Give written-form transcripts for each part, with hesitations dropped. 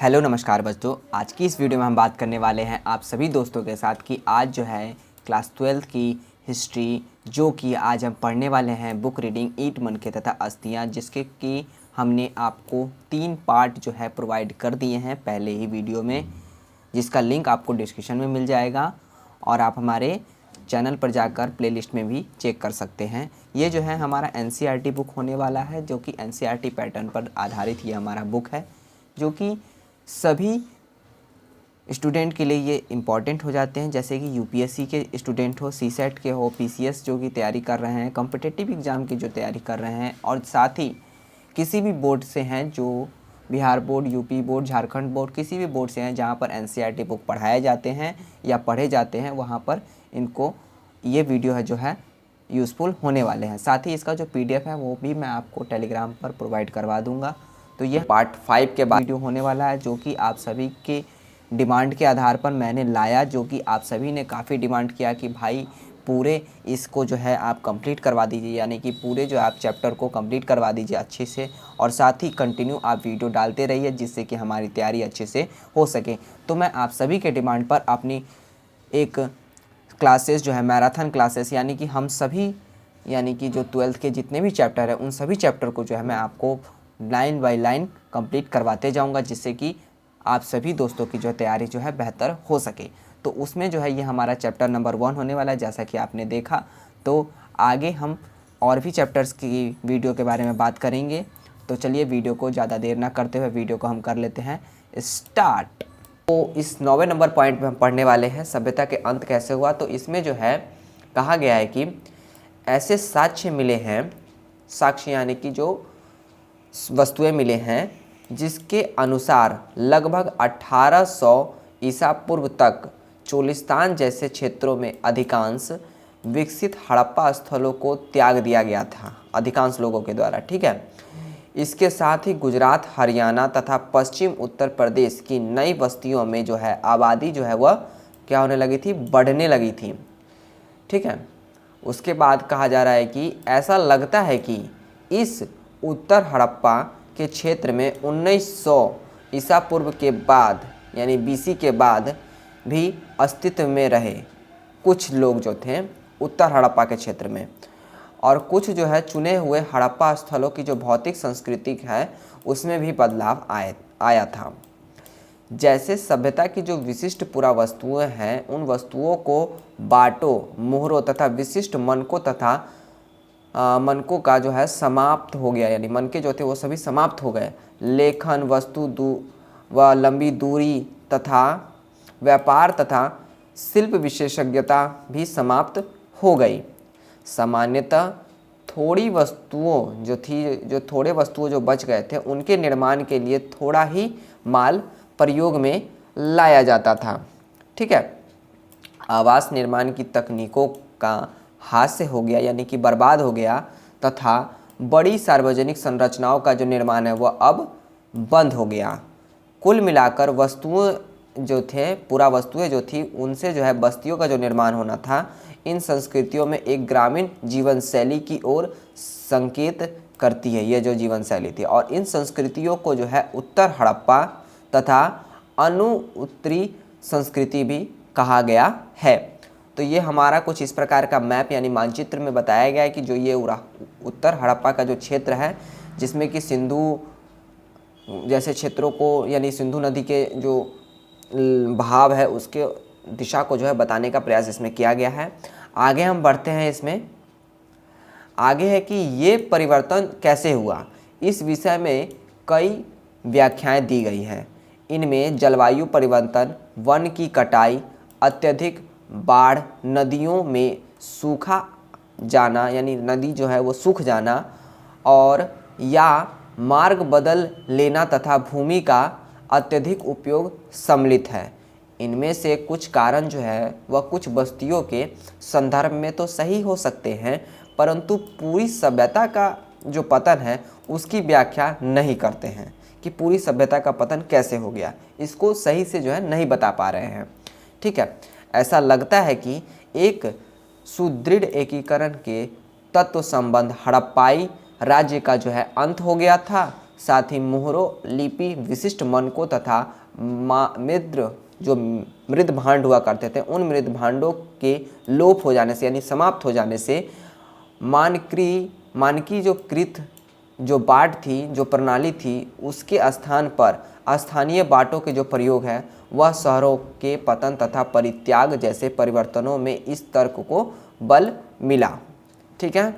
Hello नमस्कार बच्चों, आज की इस वीडियो में हम बात करने वाले हैं आप सभी दोस्तों के साथ कि आज जो है क्लास 12 की हिस्ट्री जो कि आज हम पढ़ने वाले हैं बुक रीडिंग ईंट मनके तथा अस्थियां, जिसके कि हमने आपको 3 पार्ट जो है प्रोवाइड कर दिए हैं पहले ही वीडियो में, जिसका लिंक आपको डिस्क्रिप्शन में मिल जाएगा और आप हमारे चैनल पर जाकर प्लेलिस्ट में भी चेक कर सकते हैं। ये जो है हमारा एनसीईआरटी बुक होने वाला है, जो कि एनसीईआरटी पैटर्न पर आधारित ये हमारा बुक है, जो कि सभी स्टूडेंट के लिए ये इम्पॉर्टेंट हो जाते हैं। जैसे कि यूपीएससी के स्टूडेंट हो, सीसेट के हो, पीसीएस जो की तैयारी कर रहे हैं, कॉम्पिटिटिव एग्ज़ाम की जो तैयारी कर रहे हैं, और साथ ही किसी भी बोर्ड से हैं, जो Bihar board, UP board, Jharkhand board, किसी भी बोर्ड से हैं जहाँ पर एनसीईआरटी बुक पढ़ाए जाते हैं या पढ़े जाते हैं, वहाँ पर इनको ये वीडियो है जो है यूज़फुल होने वाले हैं। साथ ही इसका जो पीडीएफ है वो भी मैं आपको टेलीग्राम पर प्रोवाइड करवा दूँगा। तो ये पार्ट 5 के बाद वीडियो होने वाला है, जो कि आप सभी के डिमांड के आधार पर मैंने लाया, जो कि आप सभी ने काफ़ी डिमांड किया कि भाई पूरे इसको जो है आप कंप्लीट करवा दीजिए, यानी कि पूरे जो आप चैप्टर को कंप्लीट करवा दीजिए अच्छे से, और साथ ही कंटिन्यू आप वीडियो डालते रहिए जिससे कि हमारी तैयारी अच्छे से हो सके। तो मैं आप सभी के डिमांड पर अपनी एक क्लासेस जो है मैराथन क्लासेस, यानी कि हम सभी यानी कि जो 12th के जितने भी चैप्टर हैं उन सभी चैप्टर को जो है मैं आपको लाइन बाय लाइन कंप्लीट करवाते जाऊंगा, जिससे कि आप सभी दोस्तों की जो तैयारी जो है बेहतर हो सके। तो उसमें जो है ये हमारा चैप्टर नंबर 1 होने वाला है, जैसा कि आपने देखा। तो आगे हम और भी चैप्टर्स की वीडियो के बारे में बात करेंगे। तो चलिए वीडियो को ज़्यादा देर ना करते हुए वीडियो को हम कर लेते हैं स्टार्ट। तो इस 9वें नंबर पॉइंट में हम पढ़ने वाले हैं सभ्यता के अंत कैसे हुआ। तो इसमें जो है कहा गया है कि ऐसे साक्ष्य मिले हैं, साक्ष्य यानी कि जो वस्तुएं मिले हैं, जिसके अनुसार लगभग 1800 ईसा पूर्व तक चोलिस्तान जैसे क्षेत्रों में अधिकांश विकसित हड़प्पा स्थलों को त्याग दिया गया था अधिकांश लोगों के द्वारा। ठीक है, इसके साथ ही गुजरात, हरियाणा तथा पश्चिम उत्तर प्रदेश की नई बस्तियों में जो है आबादी जो है वह क्या होने लगी थी, बढ़ने लगी थी। ठीक है, उसके बाद कहा जा रहा है कि ऐसा लगता है कि इस उत्तर हड़प्पा के क्षेत्र में 1900 ईसा पूर्व के बाद यानी बीसी के बाद भी अस्तित्व में रहे कुछ लोग जो थे उत्तर हड़प्पा के क्षेत्र में, और कुछ जो है चुने हुए हड़प्पा स्थलों की जो भौतिक संस्कृति है उसमें भी बदलाव आया था। जैसे सभ्यता की जो विशिष्ट पुरावस्तुएं हैं उन वस्तुओं को बाटों, मोहरों तथा विशिष्ट मनकों तथा मनकों का जो है समाप्त हो गया, यानी मनके जो थे वो सभी समाप्त हो गए। लेखन, वस्तु व लंबी दूरी तथा व्यापार तथा शिल्प विशेषज्ञता भी समाप्त हो गई। सामान्यतः थोड़ी वस्तुओं जो थी, जो थोड़े वस्तुओं जो बच गए थे उनके निर्माण के लिए थोड़ा ही माल प्रयोग में लाया जाता था। ठीक है, आवास निर्माण की तकनीकों का हाथ से हो गया, यानी कि बर्बाद हो गया, तथा बड़ी सार्वजनिक संरचनाओं का जो निर्माण है वह अब बंद हो गया। कुल मिलाकर वस्तुएं जो थे, पूरा वस्तुएं जो थी, उनसे जो है बस्तियों का जो निर्माण होना था, इन संस्कृतियों में एक ग्रामीण जीवन शैली की ओर संकेत करती है ये जो जीवन शैली थी। और इन संस्कृतियों को जो है उत्तर हड़प्पा तथा अनु उत्तरी संस्कृति भी कहा गया है। तो ये हमारा कुछ इस प्रकार का मैप यानी मानचित्र में बताया गया है कि जो ये उत्तर हड़प्पा का जो क्षेत्र है, जिसमें कि सिंधु जैसे क्षेत्रों को यानी सिंधु नदी के जो बहाव है उसके दिशा को जो है बताने का प्रयास इसमें किया गया है। आगे हम बढ़ते हैं, इसमें आगे है कि ये परिवर्तन कैसे हुआ, इस विषय में कई व्याख्याएं दी गई हैं। इनमें जलवायु परिवर्तन, वन की कटाई, अत्यधिक बाढ़, नदियों में सूखा जाना यानी नदी जो है वो सूख जाना, और या मार्ग बदल लेना तथा भूमि का अत्यधिक उपयोग सम्मिलित है। इनमें से कुछ कारण जो है वह कुछ बस्तियों के संदर्भ में तो सही हो सकते हैं, परंतु पूरी सभ्यता का जो पतन है उसकी व्याख्या नहीं करते हैं कि पूरी सभ्यता का पतन कैसे हो गया, इसको सही से जो है नहीं बता पा रहे हैं। ठीक है, ऐसा लगता है कि एक सुदृढ़ एकीकरण के तत्व संबंध हड़प्पाई राज्य का जो है अंत हो गया था। साथ ही मोहरों लिपि विशिष्ट मनकों तथा जो मृद भांड हुआ करते थे उन मृद भांडों के लोप हो जाने से यानी समाप्त हो जाने से मानकी जो कृत जो बाट थी, जो प्रणाली थी, उसके स्थान पर स्थानीय बाटों के जो प्रयोग है वह शहरों के पतन तथा परित्याग जैसे परिवर्तनों में इस तर्क को बल मिला। ठीक है,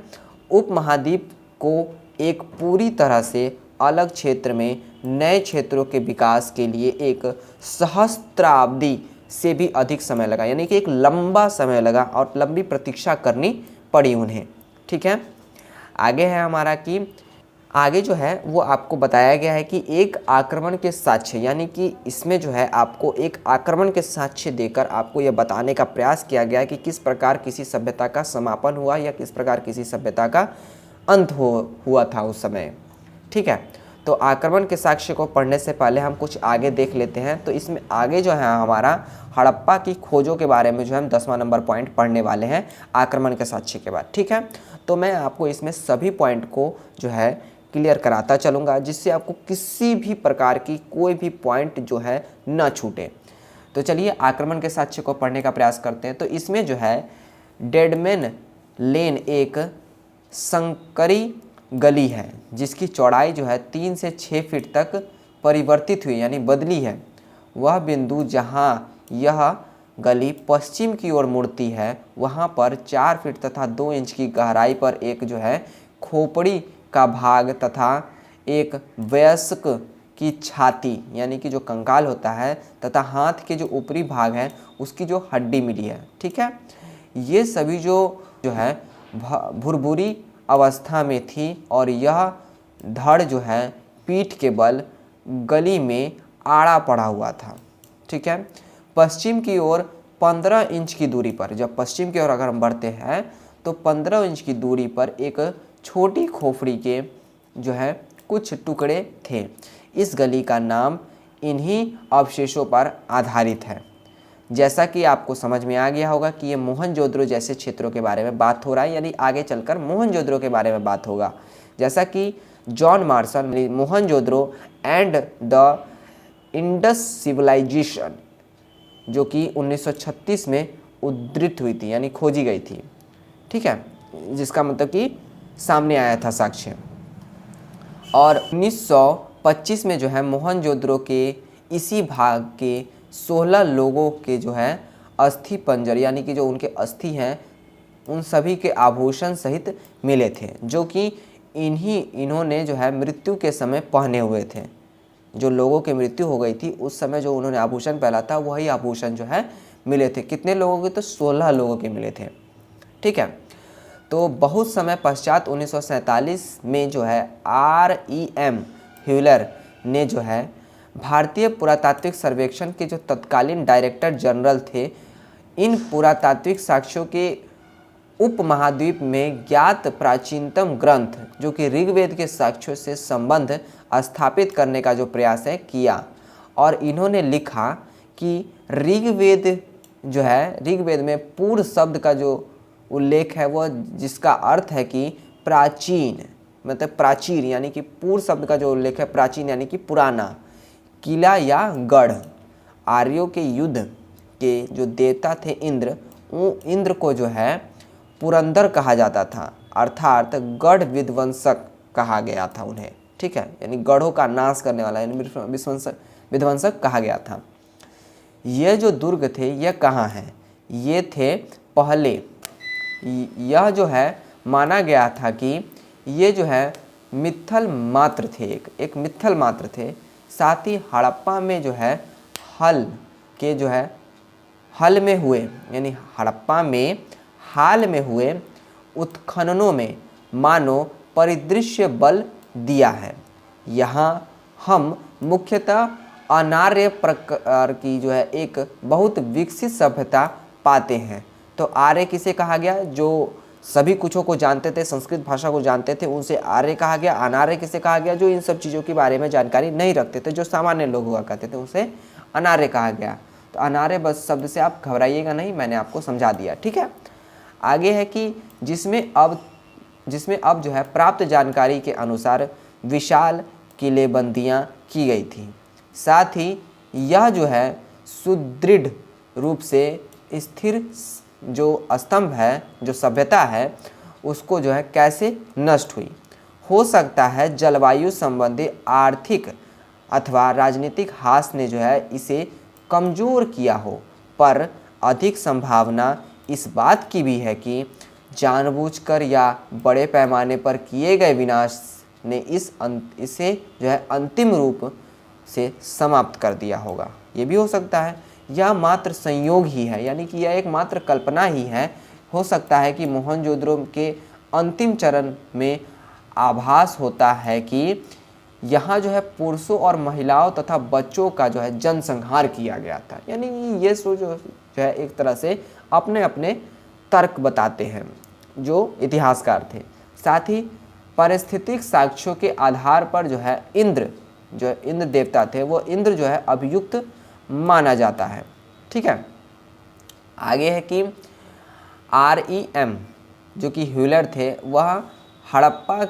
उपमहाद्वीप को एक पूरी तरह से अलग क्षेत्र में नए क्षेत्रों के विकास के लिए एक सहस्त्राब्दी से भी अधिक समय लगा, यानी कि एक लंबा समय लगा और लंबी प्रतीक्षा करनी पड़ी उन्हें। ठीक है, आगे है हमारा कि आगे जो है वो आपको बताया गया है कि एक आक्रमण के साक्ष्य, यानी कि इसमें जो है आपको एक आक्रमण के साक्ष्य देकर आपको यह बताने का प्रयास किया गया है कि किस प्रकार किसी सभ्यता का समापन हुआ या किस प्रकार किसी सभ्यता का अंत हुआ था उस समय। ठीक है, तो आक्रमण के साक्ष्य को पढ़ने से पहले हम कुछ आगे देख लेते हैं। तो इसमें आगे जो है हमारा हड़प्पा की खोजों के बारे में जो है हम 10वां नंबर पॉइंट पढ़ने वाले हैं आक्रमण के साक्ष्य के बाद। ठीक है, तो मैं आपको इसमें सभी पॉइंट को जो है क्लियर कराता चलूँगा जिससे आपको किसी भी प्रकार की कोई भी पॉइंट जो है न छूटे। तो चलिए आक्रमण के साक्ष्य को पढ़ने का प्रयास करते हैं। तो इसमें जो है डेडमैन लेन एक संकरी गली है जिसकी चौड़ाई जो है 3 से 6 फीट तक परिवर्तित हुई यानी बदली है। वह बिंदु जहाँ यह गली पश्चिम की ओर मुड़ती है वहाँ पर 4 फीट तथा 2 इंच की गहराई पर एक जो है खोपड़ी का भाग तथा एक वयस्क की छाती यानी कि जो कंकाल होता है तथा हाथ के जो ऊपरी भाग है उसकी जो हड्डी मिली है। ठीक है, ये सभी जो है भुरभुरी अवस्था में थी और यह धड़ जो है पीठ के बल गली में आड़ा पड़ा हुआ था। ठीक है, पश्चिम की ओर 15 इंच की दूरी पर, जब पश्चिम की ओर अगर हम बढ़ते हैं तो 15 इंच की दूरी पर एक छोटी खोपड़ी के जो है कुछ टुकड़े थे। इस गली का नाम इन्हीं अवशेषों पर आधारित है। जैसा कि आपको समझ में आ गया होगा कि ये मोहनजोदड़ो जैसे क्षेत्रों के बारे में बात हो रहा है, यानी आगे चलकर मोहनजोदड़ो के बारे में बात होगा। जैसा कि John Marshall Mohenjodaro and the Indus civilisation जो कि 1936 में उद्धृत हुई थी यानी खोजी गई थी। ठीक है, जिसका मतलब कि सामने आया था साक्ष्य। और 1925 में जो है मोहनजोदड़ो के इसी भाग के 16 लोगों के जो है अस्थि पंजर यानी कि जो उनके अस्थि हैं उन सभी के आभूषण सहित मिले थे जो कि इन्होंने जो है मृत्यु के समय पहने हुए थे। जो लोगों की मृत्यु हो गई थी उस समय जो उन्होंने आभूषण पहना था वही आभूषण जो है मिले थे। कितने लोगों के? तो 16 लोगों के मिले थे। ठीक है, तो बहुत समय पश्चात 1947 में जो है REM ह्यूलर ने जो है भारतीय पुरातात्विक सर्वेक्षण के जो तत्कालीन डायरेक्टर जनरल थे इन पुरातात्विक साक्ष्यों के उपमहाद्वीप में ज्ञात प्राचीनतम ग्रंथ जो कि ऋग्वेद के साक्ष्यों से संबंध स्थापित करने का जो प्रयास है किया। और इन्होंने लिखा कि ऋग्वेद जो है ऋग्वेद में पूर्व शब्द का जो उल्लेख है वह जिसका अर्थ है कि प्राचीन, मतलब प्राचीर यानी कि पूर्व शब्द का जो उल्लेख है प्राचीन यानी कि पुराना, किला या गढ़। आर्यों के युद्ध के जो देवता थे इंद्र को जो है पुरंदर कहा जाता था, अर्थात गढ़ विध्वंसक कहा गया था उन्हें। ठीक है, यानी गढ़ों का नाश करने वाला यानी विध्वंसक कहा गया था। ये जो दुर्ग थे ये कहाँ हैं? ये थे पहले, यह जो है माना गया था कि ये जो है मित्थल मात्र थे, एक मित्थल मात्र थे। साथ ही हड़प्पा में जो है हल में हुए यानी हड़प्पा में हाल में हुए उत्खननों में मानव परिदृश्य बल दिया है। यहाँ हम मुख्यतः अनार्य प्रकार की जो है एक बहुत विकसित सभ्यता पाते हैं। तो आर्य किसे कहा गया? जो सभी कुछों को जानते थे, संस्कृत भाषा को जानते थे, उनसे आर्य कहा गया। अनार्य किसे कहा गया? जो इन सब चीज़ों के बारे में जानकारी नहीं रखते थे, जो सामान्य लोग हुआ करते थे, उनसे अनार्य कहा गया। तो अनार्य बस शब्द से आप घबराइएगा नहीं, मैंने आपको समझा दिया। ठीक है, आगे है कि जिसमें अब जो है प्राप्त जानकारी के अनुसार विशाल किलेबंदियाँ की गई थी। साथ ही यह जो है सुदृढ़ रूप से स्थिर जो स्तंभ है, जो सभ्यता है, उसको जो है कैसे नष्ट हुई। हो सकता है जलवायु संबंधी आर्थिक अथवा राजनीतिक हास ने जो है इसे कमज़ोर किया हो, पर अधिक संभावना इस बात की भी है कि जानबूझकर या बड़े पैमाने पर किए गए विनाश ने इसे जो है अंतिम रूप से समाप्त कर दिया होगा। ये भी हो सकता है, यह मात्र संयोग ही है, यानी कि यह एक मात्र कल्पना ही है। हो सकता है कि मोहनजोदड़ो के अंतिम चरण में आभास होता है कि यहाँ जो है पुरुषों और महिलाओं तथा बच्चों का जो है जनसंहार किया गया था। यानी ये जो है एक तरह से अपने अपने तर्क बताते हैं जो इतिहासकार थे। साथ ही पारिस्थितिक साक्ष्यों के आधार पर जो है इंद्र देवता थे, वो इंद्र जो है अभियुक्त माना जाता है। ठीक है, आगे है कि REM जो कि ह्यूलर थे, वह हड़प्पा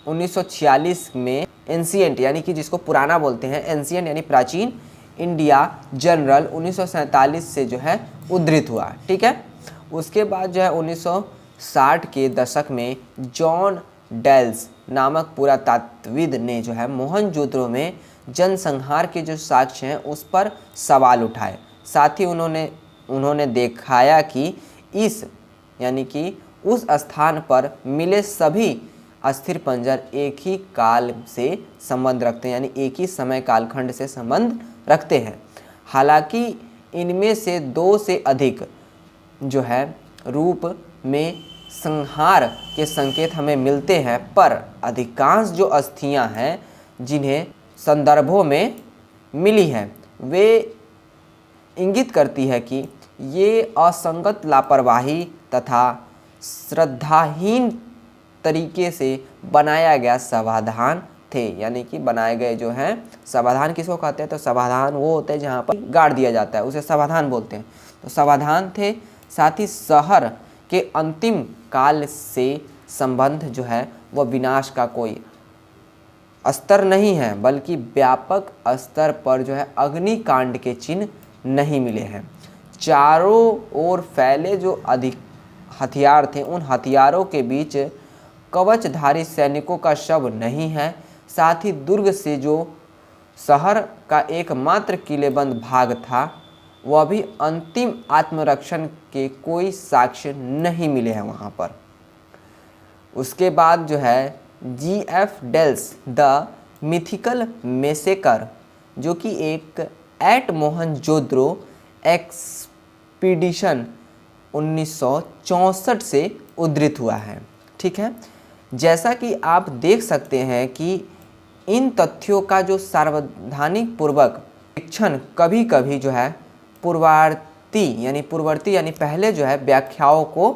1946 में एंशिएंट यानी कि जिसको पुराना बोलते हैं, एंशिएंट यानी प्राचीन इंडिया जर्नल 1947 से जो है उद्धृत हुआ। ठीक है, उसके बाद जो है 1960 के दशक में जॉन डेल्स नामक पुरातत्वविद ने जो है मोहनजोदड़ो में जनसंहार के जो साक्ष्य हैं उस पर सवाल उठाए। साथ ही उन्होंने दिखाया कि यानी कि उस स्थान पर मिले सभी अस्थिर पंजर एक ही काल से संबंध रखते हैं, यानी एक ही समय कालखंड से संबंध रखते हैं। हालांकि इनमें से 2 से अधिक जो है रूप में संहार के संकेत हमें मिलते हैं, पर अधिकांश जो अस्थियां हैं जिन्हें संदर्भों में मिली हैं वे इंगित करती है कि ये असंगत, लापरवाही तथा श्रद्धाहीन तरीके से बनाया गया समाधान थे। यानी कि बनाए गए जो हैं समाधान किसको कहते हैं, तो समाधान वो होते हैं जहाँ पर गाड़ दिया जाता है, उसे समाधान बोलते हैं। तो समाधान थे। साथ ही शहर के अंतिम काल से संबंध जो है वह विनाश का कोई स्तर नहीं है, बल्कि व्यापक स्तर पर जो है अग्निकांड के चिन्ह नहीं मिले हैं। चारों ओर फैले जो अधिक हथियार थे, उन हथियारों के बीच कवचधारी सैनिकों का शव नहीं है। साथ ही दुर्ग से जो शहर का एकमात्र किलेबंद भाग था, वह भी अंतिम आत्मरक्षण के कोई साक्ष्य नहीं मिले हैं वहाँ पर। उसके बाद जो है GF Dales the mythical massacre, जो कि एक एट मोहनजोदड़ो एक्सपीडिशन 1964 से उद्धृत हुआ है। ठीक है, जैसा कि आप देख सकते हैं कि इन तथ्यों का जो सावधानी पूर्वक परीक्षण कभी कभी जो है पूर्ववर्ती यानी पहले जो है व्याख्याओं को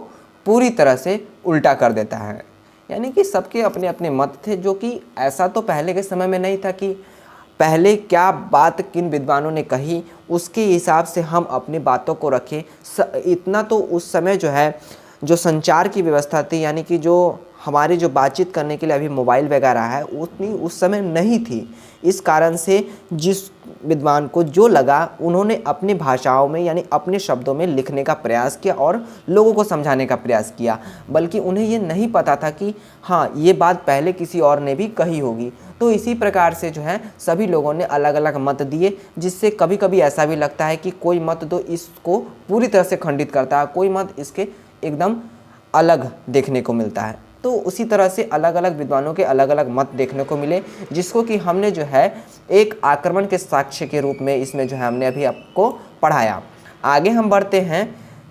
पूरी तरह से उल्टा कर देता है। यानी कि सबके अपने अपने मत थे, जो कि ऐसा तो पहले के समय में नहीं था कि पहले क्या बात किन विद्वानों ने कही उसके हिसाब से हम अपनी बातों को रखें। इतना तो उस समय जो है जो संचार की व्यवस्था थी, यानी कि जो हमारी जो बातचीत करने के लिए अभी मोबाइल वगैरह है, उतनी उस समय नहीं थी। इस कारण से जिस विद्वान को जो लगा उन्होंने अपनी भाषाओं में यानी अपने शब्दों में लिखने का प्रयास किया और लोगों को समझाने का प्रयास किया, बल्कि उन्हें ये नहीं पता था कि हाँ ये बात पहले किसी और ने भी कही होगी। तो इसी प्रकार से जो है सभी लोगों ने अलग अलग मत दिए, जिससे कभी कभी ऐसा भी लगता है कि कोई मत तो इसको पूरी तरह से खंडित करता है, कोई मत इसके एकदम अलग देखने को मिलता है। तो उसी तरह से अलग अलग विद्वानों के अलग अलग मत देखने को मिले, जिसको कि हमने जो है एक आक्रमण के साक्ष्य के रूप में इसमें जो है हमने अभी आपको पढ़ाया। आगे हम बढ़ते हैं।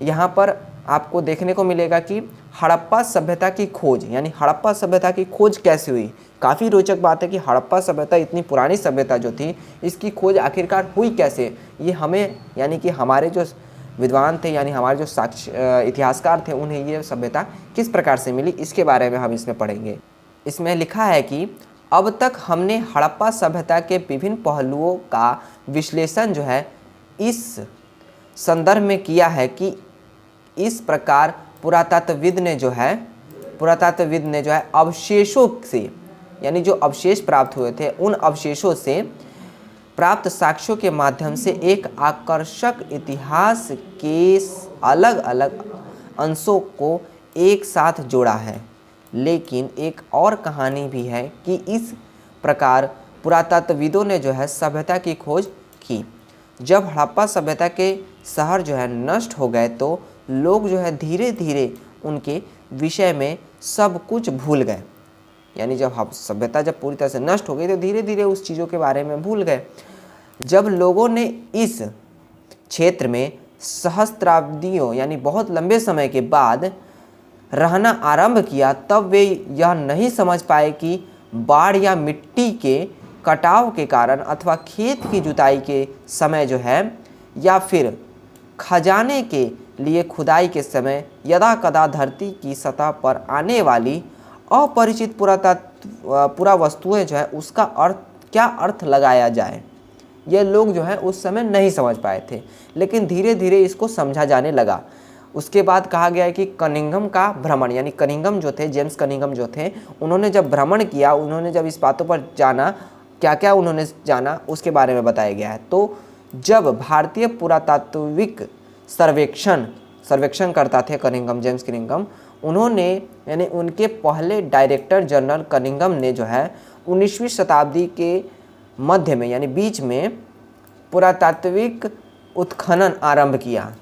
यहाँ पर आपको देखने को मिलेगा कि हड़प्पा सभ्यता की खोज, यानी हड़प्पा सभ्यता की खोज कैसे हुई। काफ़ी रोचक बात है कि हड़प्पा सभ्यता इतनी पुरानी सभ्यता जो थी, इसकी खोज आखिरकार हुई कैसे, ये हमें यानी कि हमारे जो विद्वान थे यानी हमारे जो साक्ष्य इतिहासकार थे उन्हें ये सभ्यता किस प्रकार से मिली, इसके बारे में हम इसमें पढ़ेंगे। इसमें लिखा है कि अब तक हमने हड़प्पा सभ्यता के विभिन्न पहलुओं का विश्लेषण जो है इस संदर्भ में किया है कि इस प्रकार पुरातत्वविद ने जो है अवशेषों से यानी जो अवशेष प्राप्त हुए थे, उन अवशेषों से प्राप्त साक्ष्यों के माध्यम से एक आकर्षक इतिहास के अलग अलग अंशों को एक साथ जोड़ा है। लेकिन एक और कहानी भी है कि इस प्रकार पुरातत्वविदों ने जो है सभ्यता की खोज की। जब हड़प्पा सभ्यता के शहर जो है नष्ट हो गए तो लोग जो है धीरे धीरे उनके विषय में सब कुछ भूल गए। यानी जब सभ्यता जब पूरी तरह से नष्ट हो गई तो धीरे धीरे उस चीज़ों के बारे में भूल गए। जब लोगों ने इस क्षेत्र में सहस्त्राब्दियों यानी बहुत लंबे समय के बाद रहना आरंभ किया, तब वे यह नहीं समझ पाए कि बाढ़ या मिट्टी के कटाव के कारण अथवा खेत की जुताई के समय जो है या फिर खजाने के लिए खुदाई के समय यदा कदा धरती की सतह पर आने वाली अपरिचित पुरावस्तुएं जो है उसका क्या अर्थ लगाया जाए, ये लोग जो है उस समय नहीं समझ पाए थे। लेकिन धीरे धीरे इसको समझा जाने लगा। उसके बाद कहा गया है कि कनिंघम का भ्रमण, यानी कनिंघम जो थे, जेम्स कनिंघम जो थे, उन्होंने जब भ्रमण किया, उन्होंने जब इस बातों पर जाना, क्या क्या उन्होंने जाना उसके बारे में बताया गया है। तो जब भारतीय पुरातात्विक सर्वेक्षण करता थे कनिंघम, जेम्स कनिंघम, उन्होंने यानी उनके पहले डायरेक्टर जनरल कनिंघम ने जो है 19वीं शताब्दी के मध्य में यानी बीच में पुरातात्विक उत्खनन आरंभ किया,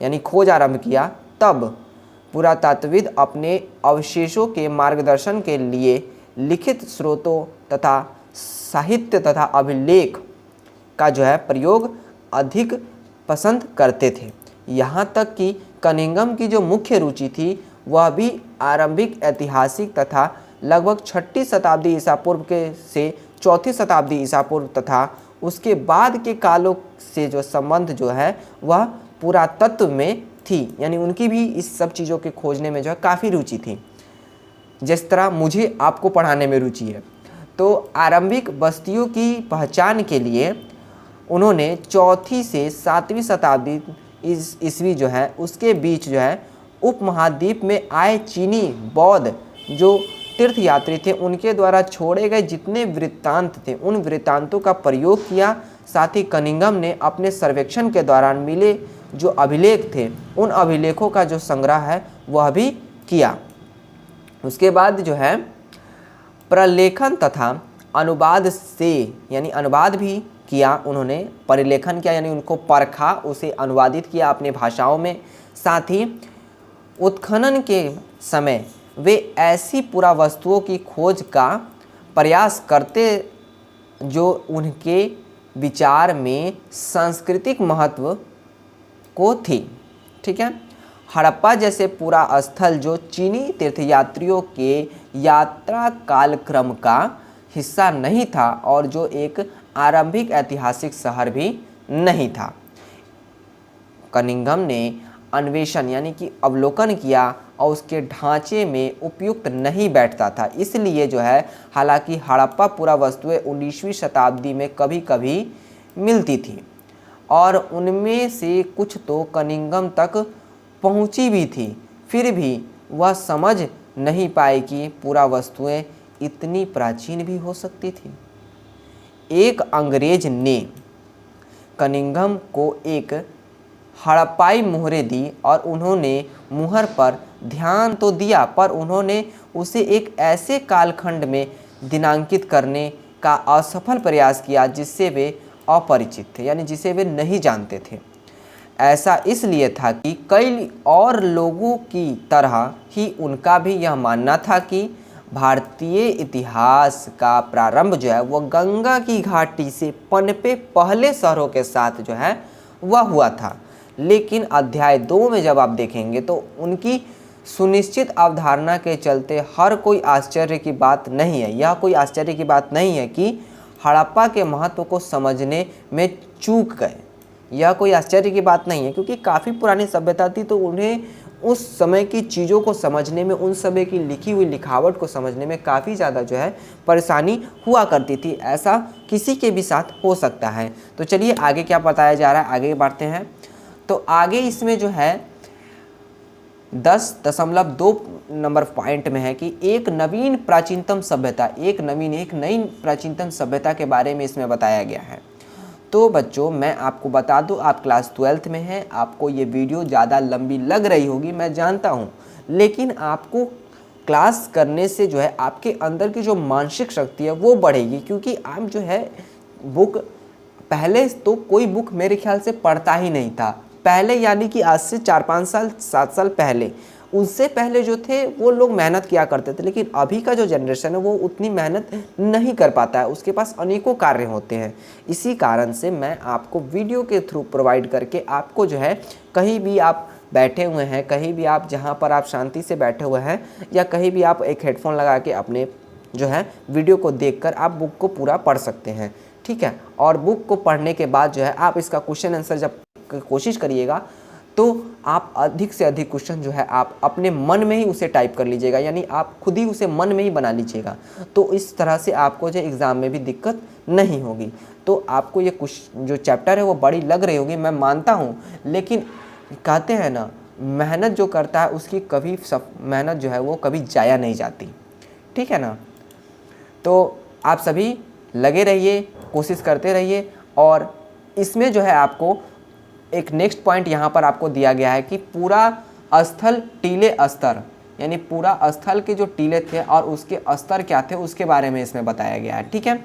यानी खोज आरंभ किया। तब पुरातत्वविद अपने अवशेषों के मार्गदर्शन के लिए लिखित स्रोतों तथा साहित्य तथा अभिलेख का जो है प्रयोग अधिक पसंद करते थे। यहाँ तक कि कनिंघम की जो मुख्य रुचि थी वह भी आरंभिक ऐतिहासिक तथा लगभग 6ठी शताब्दी ईसा पूर्व के से 4थी शताब्दी ईसा पूर्व तथा उसके बाद के कालों से जो संबंध जो है वह पुरातत्व में थी। यानी उनकी भी इस सब चीज़ों के खोजने में जो है काफ़ी रुचि थी, जिस तरह मुझे आपको पढ़ाने में रुचि है। तो आरंभिक बस्तियों की पहचान के लिए उन्होंने 4वीं से 7वीं शताब्दी ईस्वी जो है उसके बीच जो है उपमहाद्वीप में आए चीनी बौद्ध जो तीर्थयात्री थे उनके द्वारा छोड़े गए जितने वृत्तांत थे उन वृत्तांतों का प्रयोग किया। साथ ही कनिंघम ने अपने सर्वेक्षण के दौरान मिले जो अभिलेख थे उन अभिलेखों का जो संग्रह है वह भी किया। उसके बाद जो है प्रलेखन तथा अनुवाद से यानी अनुवाद भी किया उन्होंने, परिलेखन किया यानी उनको परखा, उसे अनुवादित किया अपने भाषाओं में। साथ ही उत्खनन के समय वे ऐसी पुरावस्तुओं की खोज का प्रयास करते जो उनके विचार में सांस्कृतिक महत्व को थी। ठीक है, हड़प्पा जैसे पूरा स्थल जो चीनी तीर्थयात्रियों के यात्रा कालक्रम का हिस्सा नहीं था और जो एक आरंभिक ऐतिहासिक शहर भी नहीं था। कनिंघम ने अन्वेषण यानी कि अवलोकन किया और उसके ढांचे में उपयुक्त नहीं बैठता था, इसलिए जो है हालांकि हड़प्पा पुरावस्तुएं 19वीं शताब्दी में कभी कभी मिलती थी और उनमें से कुछ तो कनिंघम तक पहुंची भी थी, फिर भी वह समझ नहीं पाए कि पुरावस्तुएं इतनी प्राचीन भी हो सकती थी। एक अंग्रेज ने कनिंघम को एक हड़प्पाई मुहरें दी और उन्होंने मुहर पर ध्यान तो दिया पर उन्होंने उसे एक ऐसे कालखंड में दिनांकित करने का असफल प्रयास किया जिससे वे अपरिचित थे, यानी जिसे वे नहीं जानते थे। ऐसा इसलिए था कि कई और लोगों की तरह ही उनका भी यह मानना था कि भारतीय इतिहास का प्रारंभ जो है वह गंगा की घाटी से पनपे पहले शहरों के साथ जो है वह हुआ था। लेकिन अध्याय 2 में जब आप देखेंगे तो उनकी सुनिश्चित अवधारणा के चलते हर कोई आश्चर्य की बात नहीं है, यह कोई आश्चर्य की बात नहीं है कि हड़प्पा के महत्व को समझने में चूक गए। यह कोई आश्चर्य की बात नहीं है क्योंकि काफ़ी पुरानी सभ्यता थी तो उन्हें उस समय की चीज़ों को समझने में, उन समय की लिखी हुई लिखावट को समझने में काफ़ी ज़्यादा जो है परेशानी हुआ करती थी। ऐसा किसी के भी साथ हो सकता है। तो चलिए आगे क्या बताया जा रहा है, आगे बढ़ते हैं। तो आगे इसमें जो है 10.2 नंबर पॉइंट में है कि एक नई प्राचीनतम सभ्यता के बारे में इसमें बताया गया है। तो बच्चों मैं आपको बता दूं, आप क्लास 12th में हैं, आपको ये वीडियो ज़्यादा लंबी लग रही होगी, मैं जानता हूँ, लेकिन आपको क्लास करने से जो है आपके अंदर की जो मानसिक शक्ति है वो बढ़ेगी, क्योंकि आप जो है बुक पहले तो कोई बुक मेरे ख्याल से पढ़ता ही नहीं था पहले, यानी कि आज से 4-5 साल 7 साल पहले, उनसे पहले जो थे वो लोग मेहनत किया करते थे, लेकिन अभी का जो जनरेशन है वो उतनी मेहनत नहीं कर पाता है, उसके पास अनेकों कार्य होते हैं। इसी कारण से मैं आपको वीडियो के थ्रू प्रोवाइड करके आपको जो है कहीं भी आप बैठे हुए हैं, कहीं भी आप जहाँ पर आप शांति से बैठे हुए हैं, या कहीं भी आप एक हेडफोन लगा के अपने जो है वीडियो को देखकर आप बुक को पूरा पढ़ सकते हैं, ठीक है। और बुक को पढ़ने के बाद जो है आप इसका क्वेश्चन आंसर जब कोशिश करिएगा तो आप अधिक से अधिक क्वेश्चन जो है आप अपने मन में ही उसे टाइप कर लीजिएगा, यानी आप खुद ही उसे मन में ही बना लीजिएगा। तो इस तरह से आपको जो एग्ज़ाम में भी दिक्कत नहीं होगी। तो आपको ये कुछ जो चैप्टर है वो बड़ी लग रही होगी, मैं मानता हूँ, लेकिन कहते हैं ना, मेहनत जो करता है उसकी कभी मेहनत जो है वो कभी जाया नहीं जाती, ठीक है ना। तो आप सभी लगे रहिए, कोशिश करते रहिए। और इसमें जो है आपको एक नेक्स्ट पॉइंट यहाँ पर आपको दिया गया है कि पूरा स्थल टीले स्तर, यानी पूरा स्थल के जो टीले थे और उसके स्तर क्या थे उसके बारे में इसमें बताया गया है, ठीक है।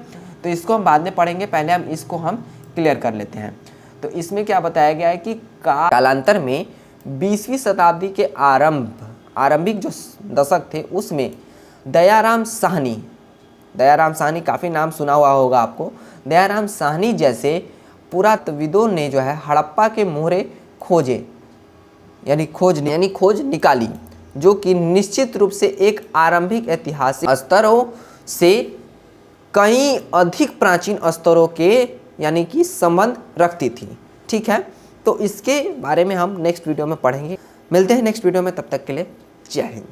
तो इसको हम बाद में पढ़ेंगे, पहले हम इसको हम क्लियर कर लेते हैं। तो इसमें क्या बताया गया है कि कालांतर में 20वीं शताब्दी के आरंभिक जो दशक थे उसमें दयाराम साहनी, काफ़ी नाम सुना हुआ होगा आपको, दयाराम साहनी जैसे पुरातत्वविदों ने जो है हड़प्पा के मोहरे खोज निकाली, जो कि निश्चित रूप से एक आरंभिक ऐतिहासिक स्तरों से कई अधिक प्राचीन स्तरों के यानी कि संबंध रखती थी, ठीक है। तो इसके बारे में हम नेक्स्ट वीडियो में पढ़ेंगे। मिलते हैं नेक्स्ट वीडियो में, तब तक के लिए जय हिंद।